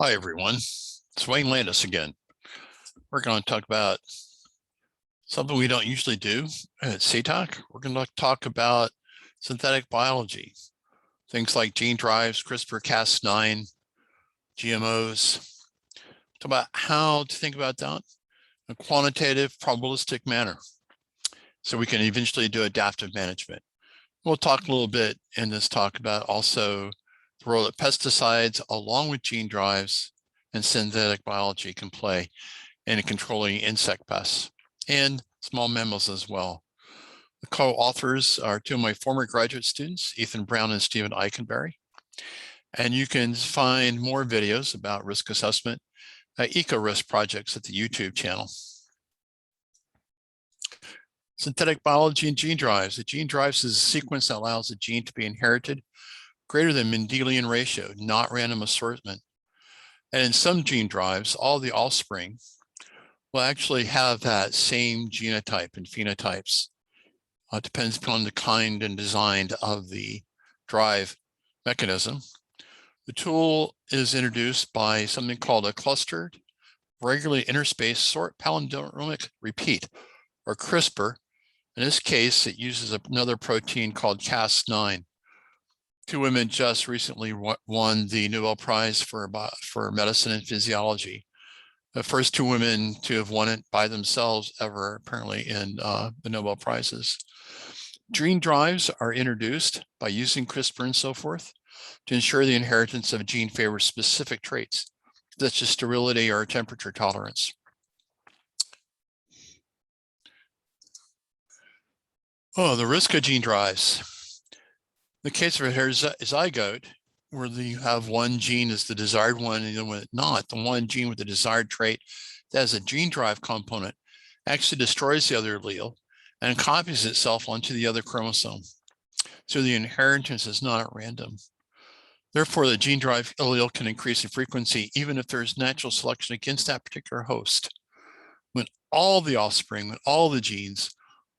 Hi, everyone. It's Wayne Landis again. We're going to talk about something we don't usually do at CTAC. We're going to talk about synthetic biology, things like gene drives, CRISPR-Cas9, GMOs. Talk about how to think about that in a quantitative, probabilistic manner so we can eventually do adaptive management. We'll talk a little bit in this talk about also the role that pesticides, along with gene drives and synthetic biology, can play in controlling insect pests and small mammals as well. The co-authors are two of my former graduate students, Ethan Brown and Stephen Eikenberry. And you can find more videos about risk assessment at Eco-Risk projects at the YouTube channel. Synthetic biology and gene drives. The gene drives is a sequence that allows a gene to be inherited greater than Mendelian ratio, not random assortment. And in some gene drives, all the offspring will actually have that same genotype and phenotypes. Depends upon the kind and design of the drive mechanism. The tool is introduced by something called a clustered, regularly interspaced sort palindromic repeat, or CRISPR. In this case, it uses another protein called Cas9. Two women just recently won the Nobel Prize for medicine and physiology. The first two women to have won it by themselves ever, apparently, in the Nobel Prizes. Gene drives are introduced by using CRISPR and so forth to ensure the inheritance of a gene favors specific traits, such as sterility or temperature tolerance. Oh, the risk of gene drives. In the case of a heterozygote, where you have one gene is the desired one, and when not, the one gene with the desired trait that has a gene drive component actually destroys the other allele and copies itself onto the other chromosome. So the inheritance is not at random. Therefore, the gene drive allele can increase in frequency even if there's natural selection against that particular host. When all the offspring, when all the genes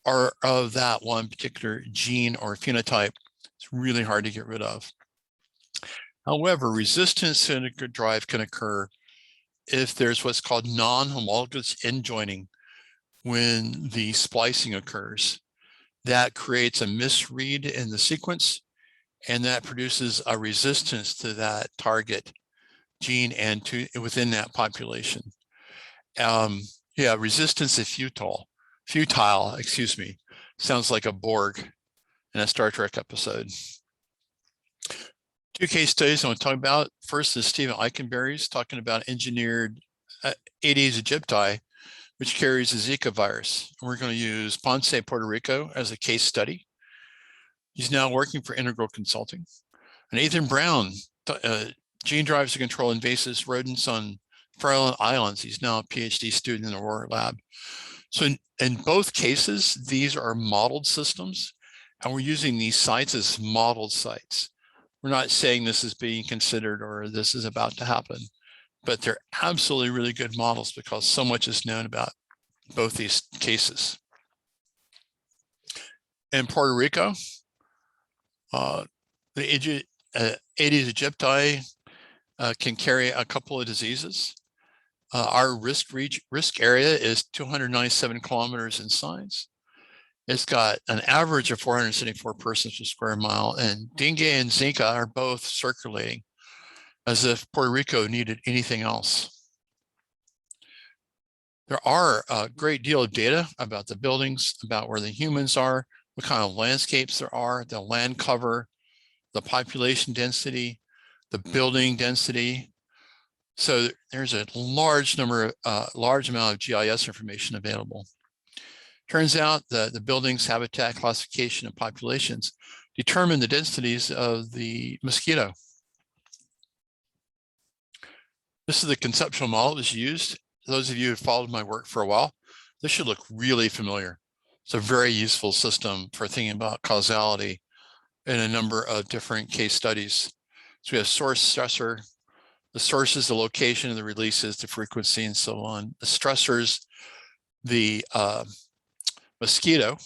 are of that one particular gene or phenotype, it's really hard to get rid of. However, resistance to a drive can occur if there's what's called non-homologous end joining when the splicing occurs. That creates a misread in the sequence, and that produces a resistance to that target gene and to within that population. Yeah, resistance is futile, excuse me. Sounds like a Borg in a Star Trek episode. Two case studies I want to talk about. First is Stephen Eikenberry's talking about engineered Aedes aegypti, which carries a Zika virus. And we're going to use Ponce, Puerto Rico as a case study. He's now working for Integral Consulting. And Ethan Brown, gene drives to control invasive rodents on Faroe Islands. He's now a PhD student in the Aurora lab. So in both cases, these are modeled systems, and we're using these sites as modeled sites. We're not saying this is being considered or this is about to happen, but they're absolutely really good models because so much is known about both these cases. In Puerto Rico, the Aedes aegypti can carry a couple of diseases. Our risk area is 297 kilometers in size. It's got an average of 474 persons per square mile, and dengue and Zika are both circulating as if Puerto Rico needed anything else. There are a great deal of data about the buildings, about where the humans are, what kind of landscapes there are, the land cover, the population density, the building density. So there's a large amount of GIS information available. Turns out that the buildings, habitat, classification, and populations determine the densities of the mosquito. This is the conceptual model that's used. Those of you who have followed my work for a while, this should look really familiar. It's a very useful system for thinking about causality in a number of different case studies. So we have source, stressor. The source is the location of the releases, the frequency, and so on. The stressors, the mosquito.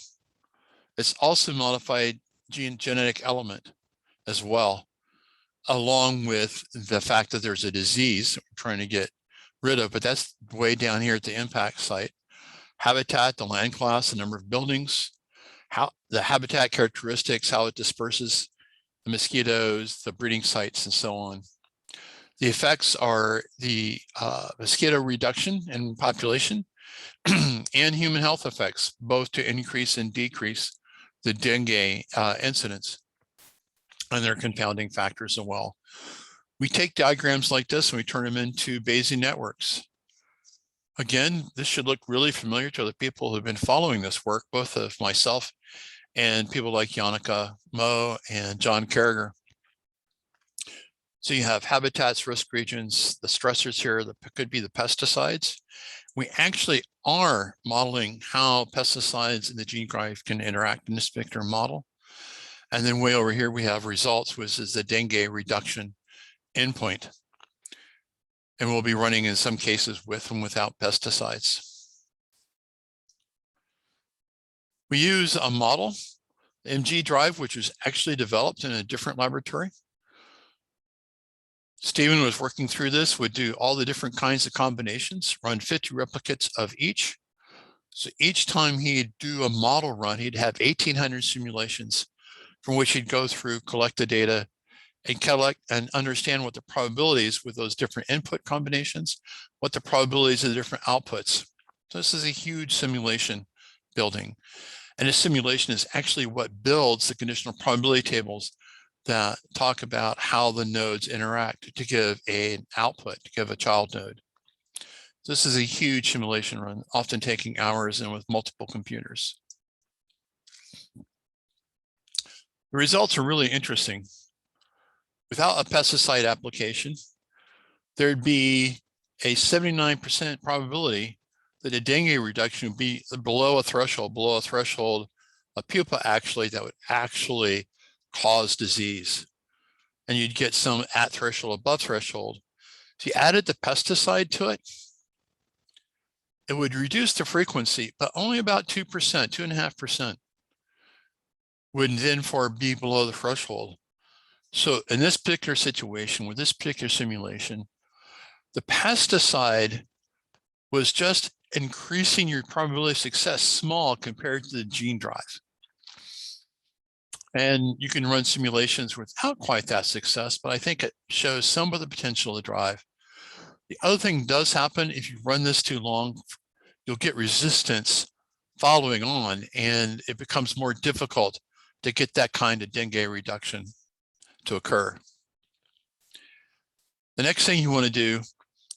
It's also modified genetic element as well. along with the fact that there's a disease we're trying to get rid of, but that's way down here at the impact site. Habitat, the land class, the number of buildings, how the habitat characteristics, how it disperses the mosquitoes, the breeding sites, and so on. The effects are the mosquito reduction in population and human health effects, both to increase and decrease the dengue incidence, and their confounding factors as well. We take diagrams like this and we turn them into Bayesian networks. Again, this should look really familiar to the people who've been following this work, both of myself and people like Yannicka Moe and John Carragher. So you have habitats, risk regions, the stressors here that could be the pesticides. We actually are modeling how pesticides and the gene drive can interact in this particular model. And then way over here, we have results, which is the dengue reduction endpoint. And we'll be running in some cases with and without pesticides. We use a model, MG drive, which was actually developed in a different laboratory. Stephen was working through this, would do all the different kinds of combinations, run 50 replicates of each. So each time he'd do a model run, he'd have 1,800 simulations from which he'd go through, collect the data, and collect and understand what the probabilities with those different input combinations, what the probabilities of the different outputs. So this is a huge simulation building. And a simulation is actually what builds the conditional probability tables that talk about how the nodes interact to give an output, to give a child node. This is a huge simulation run, often taking hours and with multiple computers. The results are really interesting. Without a pesticide application, there'd be a 79% probability that a dengue reduction would be below a threshold, a pupa actually, that would actually cause disease. And you'd get some at threshold, above threshold. If you added the pesticide to it, it would reduce the frequency, but only about 2%, 2.5% would then be below the threshold. So in this particular situation, with this particular simulation, the pesticide was just increasing your probability of success small compared to the gene drive. And you can run simulations without quite that success, but I think it shows some of the potential of the drive. The other thing does happen if you run this too long, you'll get resistance following on, and it becomes more difficult to get that kind of dengue reduction to occur. The next thing you want to do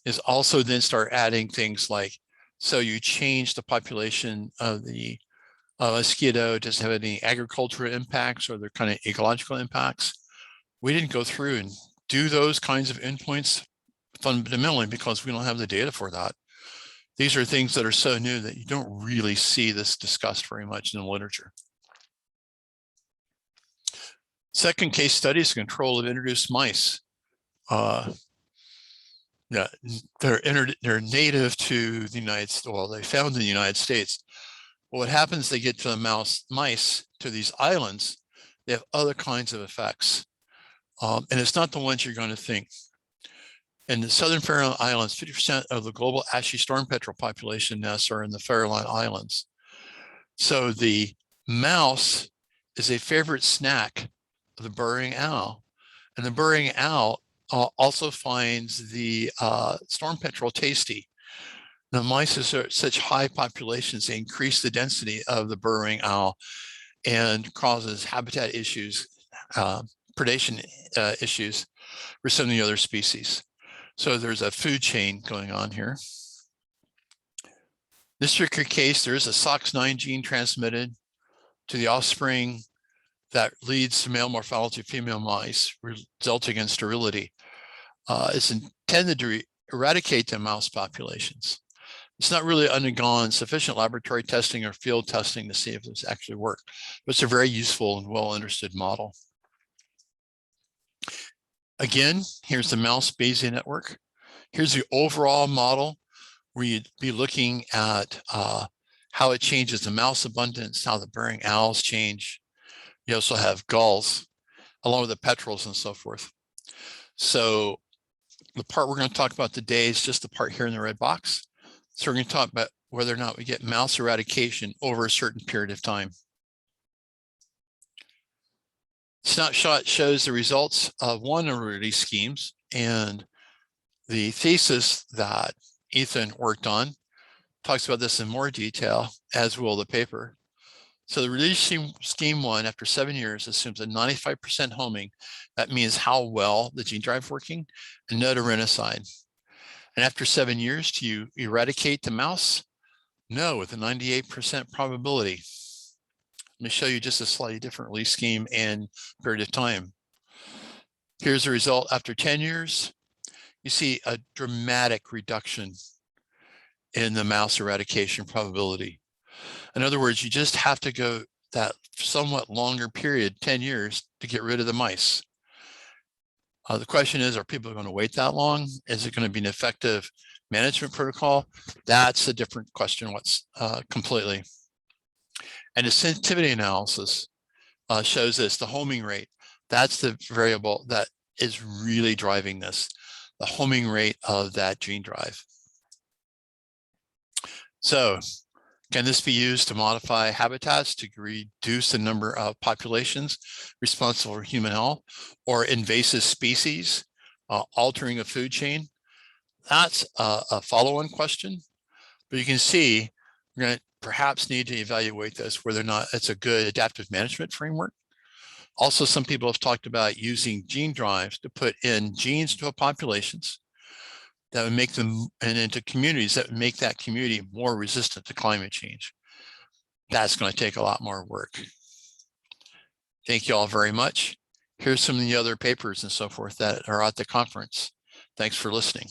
is also then start adding things like, so you change the population of the mosquito, does it have any agricultural impacts or their kind of ecological impacts? We didn't go through and do those kinds of endpoints fundamentally because we don't have the data for that. These are things that are so new that you don't really see this discussed very much in the literature. Second case study is control of introduced mice. Yeah, they're native to the United States. Well, they found in the United States. Well, what happens, they get to the mice to these islands, they have other kinds of effects. And it's not the ones you're going to think. In the Southern Farallon Islands, 50% of the global ashy storm petrel population nests are in the Farallon Islands. So the mouse is a favorite snack of the burrowing owl. And the burrowing owl also finds the storm petrel tasty. The mice are such high populations, they increase the density of the burrowing owl and causes habitat issues, predation issues for some of the other species. So there's a food chain going on here. This particular case, there is a SOX9 gene transmitted to the offspring that leads to male morphology of female mice, resulting in sterility. It's intended to eradicate the mouse populations. It's not really undergone sufficient laboratory testing or field testing to see if this actually works, but it's a very useful and well understood model. Again, here's the mouse Bayesian network. Here's the overall model where you'd be looking at how it changes the mouse abundance, how the burrowing owls change. You also have gulls, along with the petrels and so forth. So the part we're going to talk about today is just the part here in the red box. So we're going to talk about whether or not we get mouse eradication over a certain period of time. Snapshot shows the results of one of these schemes, and the thesis that Ethan worked on talks about this in more detail, as will the paper. So the release scheme 1 after 7 years assumes a 95% homing. That means how well the gene drive working, and no arenicide. And after 7 years, do you eradicate the mouse? No, with a 98% probability. Let me show you just a slightly different release scheme and period of time. Here's the result after 10 years. You see a dramatic reduction in the mouse eradication probability. In other words, you just have to go that somewhat longer period, 10 years, to get rid of the mice. The question is, are people going to wait that long? Is it going to be an effective management protocol? That's a different question completely. And the sensitivity analysis shows this, the homing rate. That's the variable that is really driving this, the homing rate of that gene drive. So can this be used to modify habitats to reduce the number of populations responsible for human health, or invasive species, altering a food chain? That's a follow-on question, but you can see we're going to perhaps need to evaluate this, whether or not it's a good adaptive management framework. Also, some people have talked about using gene drives to put in genes to populations that would make them, and into communities that would make that community more resistant to climate change. That's going to take a lot more work. Thank you all very much. Here's some of the other papers and so forth that are at the conference. Thanks for listening.